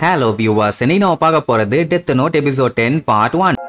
Hello viewers, இன்னைக்கு நம்ம பார்க்க போறது Death Note episode 10 part 1.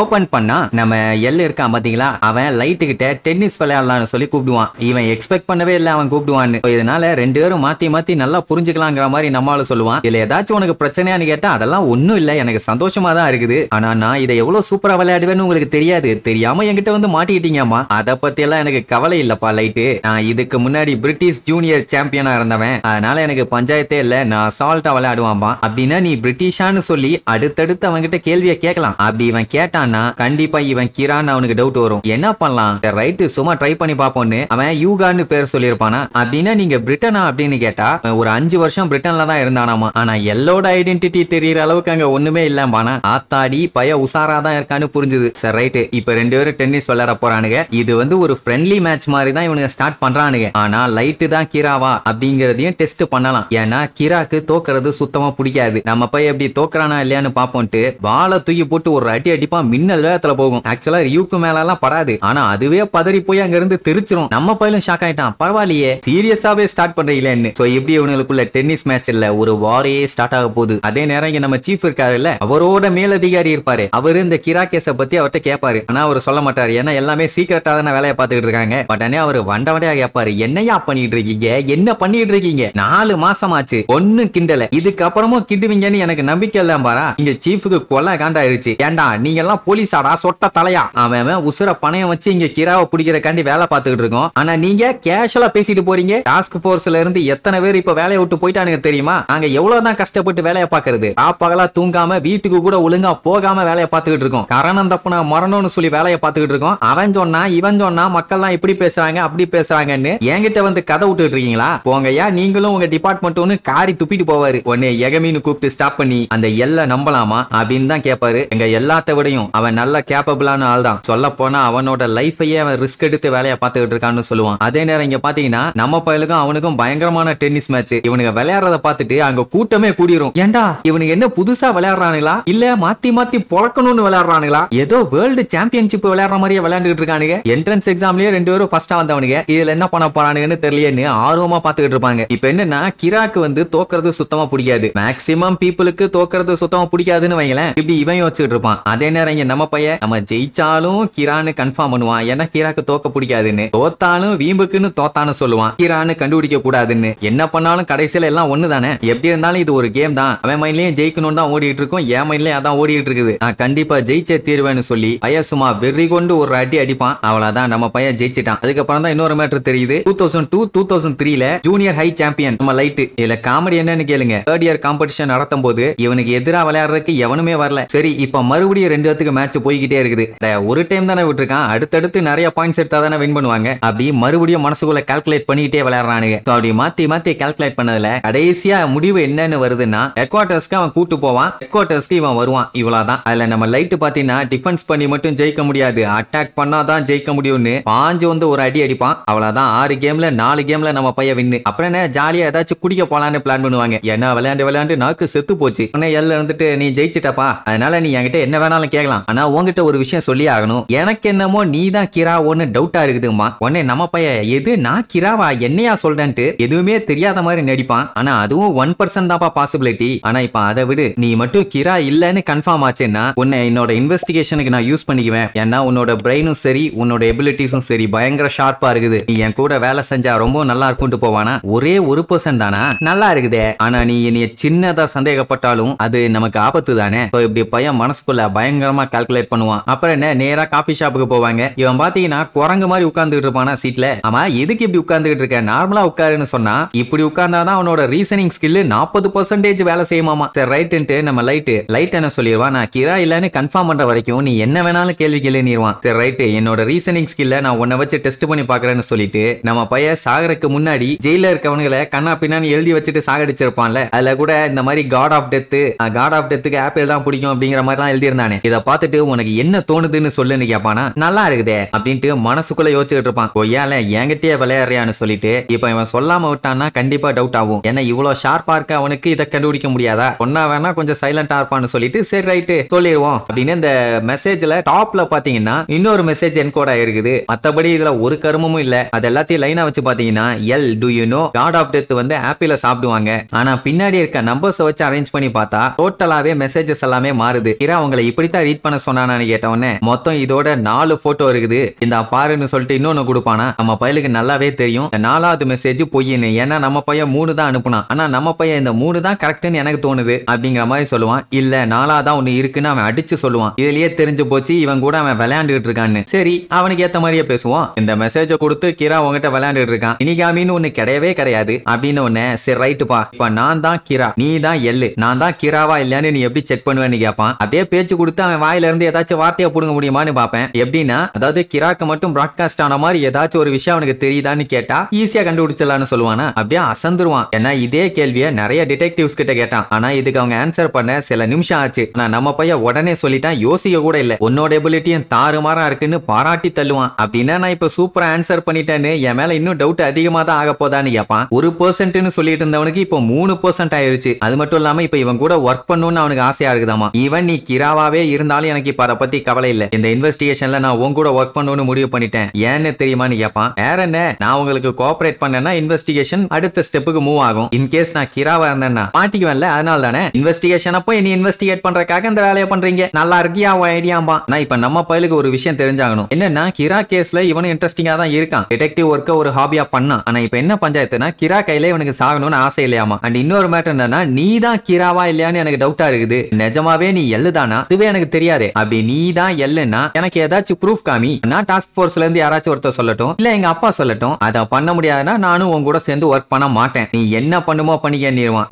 Open பண்ணா நம்ம எல் இருக்கான் பாத்தீங்களா, அவன் லைட்டு கிட்ட டென்னிஸ் விளையாடலாம்னு சொல்லி கூப்பிடுவான். இவன் எக்ஸ்பெக்ட் பண்ணவே இல்லை அவன் கூப்பிடுவான்னு. இதனால ரெண்டு பேரும் மாத்தி மாத்தி நல்லா புரிஞ்சுக்கலாங்கிற மாதிரி நம்மளால சொல்லுவான். இதுல ஏதாச்சும் உனக்கு பிரச்சனையான்னு கேட்டா அதெல்லாம் ஒன்னும் இல்ல, எனக்கு சந்தோஷமா தான் இருக்குது. ஆனா நான் இதை எவ்வளவு சூப்பரா விளையாடுவேன்னு உங்களுக்கு தெரியாது, தெரியாம என்கிட்ட வந்து மாட்டிக்கிட்டீங்கம்மா. அதை பத்தி எல்லாம் எனக்கு கவலை இல்லப்பா லைட்டு. நான் இதுக்கு முன்னாடி பிரிட்டிஷ் ஜூனியர் சாம்பியனா இருந்தவன், அதனால எனக்கு பஞ்சாயத்தே இல்ல, நான் அசால்ட்டா விளையாடுவான்பா. அப்படின்னா நீ பிரிட்டிஷான்னு சொல்லி அடுத்தடுத்து அவன்கிட்ட கேள்வியை கேட்கலாம். அப்படி இவன் கேட்டான் கண்டிப்பா இவன் கிரான்னு அவனுக்கு டவுட் வரும். என்ன பண்ணலாம், ரைட் சும்மா ட்ரை பண்ணி பாப்போம்னு அவன் யூகான்னு பேர் சொல்லிருப்பானா. அப்படின்னா நீங்க பிரிட்டனா அப்படின்னு கேட்டா ஒரு 5 வருஷம் பிரிட்டன்ல தான் இருந்தானாமா. ஆனா எல்லோட ஐடென்டிட்டி தெரியற அளவுக்கு அங்க ஒண்ணுமே இல்லம்பானா. ஆத்தாடி பய உசாரா தான் இருக்கான்னு புரிஞ்சுது. சரி ரைட், இப்ப ரெண்டு பேரும் டென்னிஸ் விளையாட போறானுங்க. இது வந்து ஒரு ஃப்ரெண்ட்லி மேட்ச் மாதிரி தான் இவனுங்க ஸ்டார்ட் பண்றானுங்க. ஆனா லைட்டு தான் கிராவா அப்படிங்கறதையும் டெஸ்ட் பண்ணலாம். ஏன்னா கிராக்கு தோக்குறது சுத்தமா பிடிக்காது. நம்ம போய் எப்படி தோக்குறானா இல்லையான்னு பாப்போம்ட்டு பாலை தூக்கி போட்டு ஒரு அடி அடிப்பா, மின்னல் வேகத்துல போகும். ஆக்சுவலா ரியூக்கு மேல எல்லாம் படாது, ஆனா அதுவே பதறி போய் அங்க இருந்து தெரிச்சிரும். நம்ம பையலும் ஷாக் ஆயிட்டான், பரவாயில்லையே சீரியஸாவே ஸ்டார்ட் பண்றீங்களேன்னு. சோ இப்படி இவங்களுக்குள்ள டென்னிஸ் மேட்ச் இல்ல, ஒரு வாரே ஸ்டார்ட் ஆக போகுது. அதே நேரம் இங்க நம்ம சீஃப் இருக்காருல்ல, அவரோட மேலதிகாரி இருப்பாரு. அவரு இந்த கிரா கேஸ பத்தி அவர்கிட்ட கேட்பாரு. ஆனா அவர் சொல்ல மாட்டாரு, ஏன்னா எல்லாமே சீக்கிரட்டா தானே வேலையை பார்த்துக்கிட்டு இருக்காங்க. பட் ஆனா அவரு வண்டவடையா கேட்பாரு, என்னையா பண்ணிட்டு இருக்கீங்க, என்ன பண்ணிட்டு இருக்கீங்க, 4 மாசம் ஆச்சு ஒன்னும் கிண்டல, இதுக்கப்புறமும் கிண்டுவீங்கன்னு எனக்கு நம்பிக்கை இல்ல பாரா. இங்க சீஃபுக்கு கொலை காண்டாயிருச்சு. ஏண்டா நீங்க எல்லாம் போலீஸாடா சொட்ட தலையா, அவன் உசுர பணையம் வச்சு இங்க கிராவை பிடிக்கிறக்காண்டி வேலை பார்த்துக்கிட்டு இருக்கோம். ஆனா நீங்க கேஷுவலா பேசிட்டு போறீங்க. டாஸ்க் போர்ஸ்ல இருந்து எத்தனை பேர் இப்ப வேலையை விட்டு போயிட்டானுங்க தெரியுமா? நாங்க எவ்வளவுதான் கஷ்டப்பட்டு வேலையை பாக்குறது, பகலா தூங்காம வீட்டுக்கு கூட ஒழுங்கா போகாம வேலையை பார்த்துக்கிட்டு இருக்கோம். காரணம் தப்புனா மரணம்னு சொல்லி வேலையை பார்த்துக்கிட்டு இருக்கோம். அவன் சொன்னா இவன் சொன்னா மக்கள்லாம் இப்படி பேசுறாங்க அப்படி பேசுறாங்கன்னு என்கிட்ட வந்து கதை விட்டுட்டு இருக்கீங்களா? போங்கயா நீங்களும் உங்க டிபார்ட்மெண்ட் காரி துப்பிட்டு போவாரு. உடனே எகமின்னு கூப்பிட்டு ஸ்டாப் பண்ணி அந்த எல்ல நம்பலாமா அப்படின்னு தான் கேட்பாரு. எங்க எல்லாத்த விடையும் அவன் நல்ல கேப்பபிளான ஆள் தான். சொல்ல போனா அவனோட லைஃபையே அவன் ரிஸ்க் எடுத்து வேலையை பார்த்துக்கிட்டு இருக்கான்னு சொல்லுவான். அதே நேரம் இங்க பாத்தீங்கன்னா நம்ம பையலுக்கும் அவனுக்கும் பயங்கரமான டென்னிஸ் மேட்ச். இவனுங்க விளையாடுறத பார்த்துட்டு அங்க கூட்டமே கூடிரும். ஏண்டா இவனுக்கு என்ன புதுசா விளையாடுறானுங்களா இல்ல மாத்தி மாத்தி பொழக்கணும்னு விளையாடுறானுங்களா? ஏதோ வேர்ல்டு சாம்பியன்ஷிப் விளையாடுற மாதிரியே விளையாண்டுட்டு இருக்கானுங்க. என்ட்ரன்ஸ் எக்ஸாம்லயே ரெண்டு பேரும் ஃபர்ஸ்டா வந்தவனுங்க. இதுல என்ன பண்ண போறானுங்கன்னு தெரியலன்னு ஆர்வமா பாத்துக்கிட்டு இருப்பாங்க. இப்ப என்னன்னா கிராக்கு வந்து தோக்குறது சுத்தமா பிடிக்காது. மேக்ஸிமம் பீப்புளுக்கு தோக்குறது சுத்தமா பிடிக்காதுன்னு வைங்களேன். இப்படி இவன் யோசிச்சுட்டு இருப்பான். அதே நேரம் இங்க நம்ம பையன் நம்ம ஜெயிச்சாலும் கிரான்னு கன்ஃபார்ம் பண்ணுவான். ஏன்னா கிராக்கு தோக்க பிடிக்காதுன்னு. தோத்தாலும் வீம்புக்குன்னு தோத்தான்னு சொல்லுவான். கிரான்னு கண்டுபிடிக்க கூடாதுன்னு. என்ன பண்ணாலும் கடைசியில எல்லாம் ஒண்ணு தானே. எப்படி இருந்தாலும் இது ஒரு கேம் தான். அவன் மைண்ட்லயும் ஜெயிக்கணும் தான் ஓடிட்டு இருக்கும், என் மைண்ட்லயும் அதான் ஓடிட்டு இருக்குது. நான் கண்டிப்பா ஜெயிச்சே தீர்வேன்னு சொல்லி பையன் சும்மா வெறி கொண்டு ஒரு அடி அடிப்பான். அவ்வளவுதான் நம்ம பையன் ஜெயிச்சிட்டான். அதுக்கப்புறம் தான் இன்னொரு மேட்டர் தெரியுது. 2002-2003ல ஜூனியர் ஹை சாம்பியன் நம்ம லைட். இதுல காமெடி என்னன்னு கேளுங்க. 3rd இயர் காம்படிஷன் நடத்தும் போது இவனுக்கு எதிராக விளையாடுறதுக்கு எவனுமே வரல. சரி இப்ப மறுபடியும் 2 பேத்துக்கு மேட்ச் போய்கிட்டே இருக்குது. ஒரு டைம் தானே விட்டுருக்கான், அடுத்தடுத்து நிறைய பாயிண்ட்ஸ் எடுத்தா தானே வின் பண்ணுவாங்க. அப்படி மறுபடியும் மனசுக்குள்ள கால்குலேட் பண்ணிக்கிட்டே விளையாடுறானுங்க. அப்படி மாத்தி மாத்தி கால்குலேட் பண்ணதுல கடைசியா முடிவு என்னன்னு வருதுன்னா ஹெட் குவார்டர்ஸ்க்கு அவன் கூட்டு போவான், ஹெட் குவார்டர்ஸ்க்கு இவன் வருவான். இவ்வளவுதான். அதுல நம்ம லைட் பாத்தீங்கன்னா டிஃபென்ஸ் பண்ணி மட்டும் ஜெயிக்க முடியாது, அட்டாக் பண்ணாதான் ஜெயிக்க முடியும்னு பாஞ்சு வந்து ஒரு அடி அடிப்பான். அவ்வளவுதான். 6 கேம்ல 4 கேம்ல நம்ம பையன் வின்னு. அப்புறம் என்ன ஜாலியா ஏதாச்சும் குடிக்க போலான்னு பிளான் பண்ணுவாங்க. ஏன்னா விளையாண்டு விளையாண்டு நாக்கு செத்து போச்சு. எல்ல இருந்துட்டு நீ ஜெயிச்சிட்டப்பா, அதனால நீ என்கிட்ட என்ன வேணாலும் கேட்கலாம். ஆனா உங்ககிட்ட ஒரு விஷயம் சொல்லி ஆகணும். எனக்கு என்னமோ நீ தான் கிரா ஒன்னு டவுட்டா இருக்குதுமா. உடனே நம்ம பையன் எது நான் கிராவா என்னையா சொல்றேன்ட்டு எதுவுமே தெரியாத மாதிரி நடிப்பான். ஆனா அதுவும் 1% தான்ப்பா பாசிபிலிட்டி. ஆனா இப்ப அதை விடு, நீ மட்டும் கிரா இல்லன்னு கன்ஃபார்ம் ஆச்சுன்னா உன்னை என்னோட இன்வெஸ்டிகேஷனுக்கு நான் யூஸ் பண்ணிக்குவேன். ஏன்னா உன்னோட பிரெயினும் சரி உன்னோட எபிலிட்டிஸும் சரி பயங்கர ஷார்ப்பா இருக்குது. நீ என் கூட வேலை செஞ்சா ரொம்ப நல்லா இருக்கும்ட்டு போவானா. ஒரே 1% தானா நல்லா இருக்குதே. ஆனா நீ என்னைய சின்னதா சந்தேகப்பட்டாலும் அது நமக்கு ஆபத்து தானே. இப்படி பையன் மனசுக்குள்ள பயங்கரமா கால்குலேட் பண்ணுவான். அப்புறம் என்ன நேரா காஃபி ஷாப்புக்கு போவாங்க. இவன் பாத்தீங்கன்னா குரங்கு மாதிரி உட்கார்ந்துட்டு இருப்பானா சீட்ல. ஆமா எதுக்கு இப்படி உட்கார்ந்துட்டு இருக்க, நார்மலா உட்காருன்னு சொன்னா இப்படி உட்கார்ந்தாதான் அவனோட ரீசனிங் ஸ்கில் 40% வேலை செய்யுமாமா. சரி ரைட்டு நம்ம லைட் என்ன சொல்லிடுவான், நான் கிரா இல்லன்னு கன்ஃபார்ம் பண்ற வரைக்கும் நீ என்ன வேணாலும் கேள்வி கேளுன்னுவான். சரி ரைட்டு என்னோட ரீசனிங் ஸ்கில்ல நான் உன்னை வச்சு டெஸ்ட் பண்ணி பாக்குறேன்னு சொல்லிட்டு நம்ம பையன் சாகருக்கு முன்னாடி ஜெயில இருக்கவனுங்களை கண்ணா பின்னான்னு எழுதி வச்சுட்டு சாகடிச்சிருப்பான்ல. அதுல கூட இந்த மாதிரி காட் ஆஃப் டெத்துக்கு ஆப்பிள் தான் பிடிக்கும் அப்படிங்கிற மாதிரி தான் எழுதியிருந்தானே. இத பார்த்துட்டு உனக்கு என்ன தோணுதுன்னு சொல்லுன்னு கேட்பானா. நல்லா இருக்குதே அப்படின்ட்டு மனசுக்குள்ள யோசிச்சுட்டு இருப்பான். கொய்யால என்கிட்டயே விளையாடுறியான்னு சொல்லிட்டு இப்ப இவன் சொல்லாம விட்டான்னா கண்டிப்பா டவுட் ஆகும். ஏன்னா இவ்வளவு ஷார்ப்பா இருக்க அவனுக்கு இதை கண்டுபிடிக்க முடியாதா, ஒன்னா வேணா கொஞ்சம் சைலண்டா இருப்பான்னு சொல்லிட்டு சரி ரைட்டு சொல்லிடுவோம் அப்படின்னு இந்த மெசேஜ்ல டாப்ல பாத்தீங்கன்னா இன்னொரு மெசேஜ் என்கோட் ஆயிருக்குது. மத்தபடி இதுல ஒரு கருமமும் இல்ல. அது எல்லாத்தையும் லைனா வச்சு பாத்தீங்கன்னா L do you know god of death வந்து ஆப்பிள சாப்பிடுவாங்க. ஆனா பின்னாடி இருக்க நம்பர்ஸ் வச்சு அரேஞ்ச் பண்ணி பார்த்தா டோட்டலாவே மெசேஜஸ் எல்லாமே மாறுது. இரா அவங்களை இப்படித்தான் ரீட் பண்ண சொன்னானு கேட்டவொடனே மொத்தம் இதோட 4 போட்டோ இருக்குது, இந்த பாருன்னு சொல்லிட்டு இன்னொன்னு கொடுப்பானா. நம்ம பையலுக்கு நல்லாவே தெரியும் 4வது மெசேஜ் பொய்ன்னு. ஏன்னா நம்ம பையன் 3 தான் அனுப்புனான். ஆனா நம்ம பையன் இந்த 3 தான் கரெக்ட்னு எனக்கு தோணுது அப்படிங்கிற மாதிரி சொல்லுவான். இல்ல 4ஆதான் ஒண்ணு இருக்குன்னு அவன் அடிச்சு சொல்லுவான். இதுலயே தெரிஞ்சு போச்சு இவன் கூட அவன் விளையாண்டுட்டு இருக்கான்னு. சரி அவனுக்கு ஏத்த மாதிரியே பேசுவான். இந்த மெசேஜ கொடுத்து கிரா உங்ககிட்ட விளையாண்டுட்டு இருக்கான், இனிகாமின்னு ஒண்ணு கிடையவே கிடையாது அப்படின்னு ஒண்ணு. சரி ரைட்டுப்பா, இப்ப நான் தான் கிரா நீ தான் எல்லு, நான் தான் கிராவா இல்லையான்னு நீ எப்படி செக் பண்ணுவேன்னு கேட்பான். அப்படியே பேச்சு கொடுத்து அவன் வாயில இருந்து ஏதாச்சும் வார்த்தையை புடுங்க முடியுமான்னு பாப்பேன். எப்படின்னா அதாவது கிராக்கு மட்டும் பிராட்காஸ்ட் ஆன மாதிரி ஏதாச்சும் ஒரு விஷயம் அவனுக்கு தெரியுதான்னு கேட்டா ஈஸியா கண்டுபிடிச்சலான்னு சொல்லுவானா. அப்படியே அசந்துருவான். ஏன்னா இதே கேள்வியை நிறைய டிடெக்டிவ்ஸ் கிட்ட கேட்டான். ஆனா இதுக்கு அவங்க ஆன்சர் பண்ண சில நிமிஷம் ஆச்சு. ஆனா நம்ம பையன் உடனே சொல்லிட்டான், யோசிக்க கூட இல்ல, உன்னோட எபிலிட்டியும் தாறுமாறா இருக்குன்னு பாராட்டி தள்ளுவான். அப்படின்னா நான் இப்ப சூப்பரா ஆன்சர் பண்ணிட்டேன்னு என் மேல இன்னும் டவுட் அதிகமா தான் ஆக போதான்னு கேட்பான். 1% சொல்லிட்டு இருந்தவனுக்கு இப்போ 3% ஆயிருச்சு. அது மட்டும் இல்லாம இப்ப இவன் கூட ஒர்க் பண்ணணும்னு அவனுக்கு ஆசையா இருக்குதாமா. ஈவன் நீ கிராவாவே இருந்தாலும் எனக்கு இப்ப அதை பத்தி கவலை இல்ல, இந்த இன்வெஸ்டிகேஷன்ல நான் உன் கூட ஒர்க் பண்ணணும்னு முடிவு பண்ணிட்டேன், ஏன்னு தெரியுமான்னு கேட்பான். வேற என்ன, நான் உங்களுக்கு கோஆபரேட் பண்ணேன்னா இன்வெஸ்டிகேஷன் அடுத்த ஸ்டெப்புக்கு மூவ் ஆகும். இன்கேஸ் நான் கிராவா இருந்தேன்னா மாட்டிக்குவேன்ல, அதனால தானே இன்வெஸ்டிகேஷன் அப்போ நீ இன்வெஸ்டிகேட் பண்றதுக்காக இந்த வேலையை பண்றீங்க, நல்லா இருக்கியா ஐடியாம்பா. நான் இப்ப நம்ம பையலுக்கு ஒரு விஷயம் தெரிஞ்சாகணும். என்னன்னா கிரா கேஸ்ல இவனும் இன்ட்ரெஸ்டிங்கா தான் இருக்கான், டிடெக்டிவ் ஒர்க்க ஒரு ஹாபியா பண்ணான். ஆனா இப்ப என்ன பஞ்சாயத்துனா கிரா கையில இவனுக்கு சாகணும்னு ஆசை இல்லையாமா. அண்ட் இன்னொரு மேட்டர் என்னன்னா நீ தான் கிராவா இல்லையான்னு எனக்கு டவுட்டா இருக்குது. நிஜமாவே நீ எல்லுதானா, இதுவே எனக்கு தெரியாது. அப்படி நீ தான் எல்லுன்னா எனக்கு ஏதாச்சும் ப்ரூஃப் காமி. நான் டாஸ்க் போர்ஸ்ல இருந்து யாராச்சும் ஒருத்தர் சொல்லட்டும், இல்ல எங்க அப்பா சொல்லட்டும். அதை பண்ண முடியாதுன்னா நானும் உன் கூட சேர்ந்து ஒர்க் பண்ண மாட்டேன். நீ என்ன பண்ணுமோ பண்ணிக்க.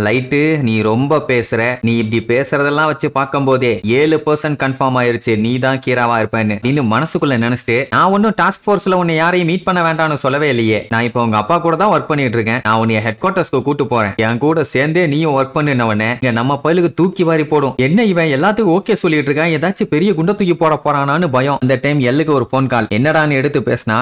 லைட்டு நீ ரொம்ப பேசுற, நீ இப்படி பேசுறதெல்லாம் வச்சு பார்க்கும் போதே 7% கன்ஃபார்ம் ஆயிருச்சு நீ தான் கீராவா இருப்பேன்னு இன்னும் மனசுக்குள்ள நினைச்சிட்டு, நான் ஒன்னும் டாஸ்க் போர்ஸ்ல உன்னை யாரையும் மீட் பண்ண வேண்டாம்னு சொல்லவே இல்லையே, நான் இப்போ உங்க அப்பா கூட தான் ஒர்க் பண்ணிட்டு இருக்கேன், நான் உன்னை ஹெட் குவார்டர்ஸ்க்கு கூட்டு போறேன், என் கூட சேர்ந்தே நீயும் ஒர்க் பண்ணுனவனே இங்க நம்ம பையலுக்கு தூக்கி வாரி போடும். என்ன இவன் எல்லாத்துக்கும் ஓகே சொல்லிட்டு இருக்கான், ஏதாச்சும் பெரிய குண்ட தூக்கி போட போறானான்னு பயம். அந்த டைம் எல்லுக்கு ஒரு போன் கால். என்னடான்னு எடுத்து பேசினா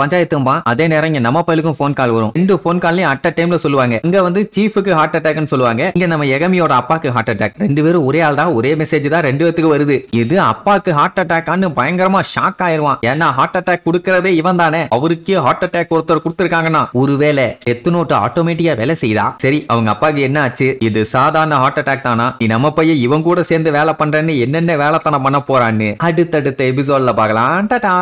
பஞ்சாயத்தும்பா. அதே நேரம் இங்க நம்ம பையலுக்கும் போன் கால் வரும். 2 போன் கால்லையும் அட் அ டைம்ல சொல்லுவாங்க. இங்க வந்து சீஃபுக்கு ஹார்ட் அட்டாக்னு சொல்லுவாங்க, இங்க நம்ம எகமியோட அப்பாக்கு ஹார்ட் அட்டாக். 2 பேரும் ஒரே ஆள் தான், ஒரே மெசேஜ் தான் 2 பேத்துக்கு வருது. இது அப்பாக்கு ஹார்ட் அட்டாக்னு பயங்கரமா ஷாக் ஆயிருவான். ஏன்னா ஹார்ட் அட்டாக் கொடுக்கறதே இவன் தானே, அவருக்கே ஹார்ட் அட்டாக் ஒருத்தர் கொடுத்திருக்காங்கன்னா ஒருவேளை டெத் நோட் ஆட்டோமேட்டிக்கா வேலை செய்தா. சரி அவங்க அப்பாக்கு என்ன ஆச்சு, இது சாதாரண ஹார்ட் அட்டாக் தானா, நீ நம்ம பையன் இவன் கூட சேர்ந்து வேலை பண்றேன்னு என்னென்ன வேலைத்தனம் பண்ண போறான்னு அடுத்தடுத்த எபிசோட்ல பார்க்கலாம். டாடா.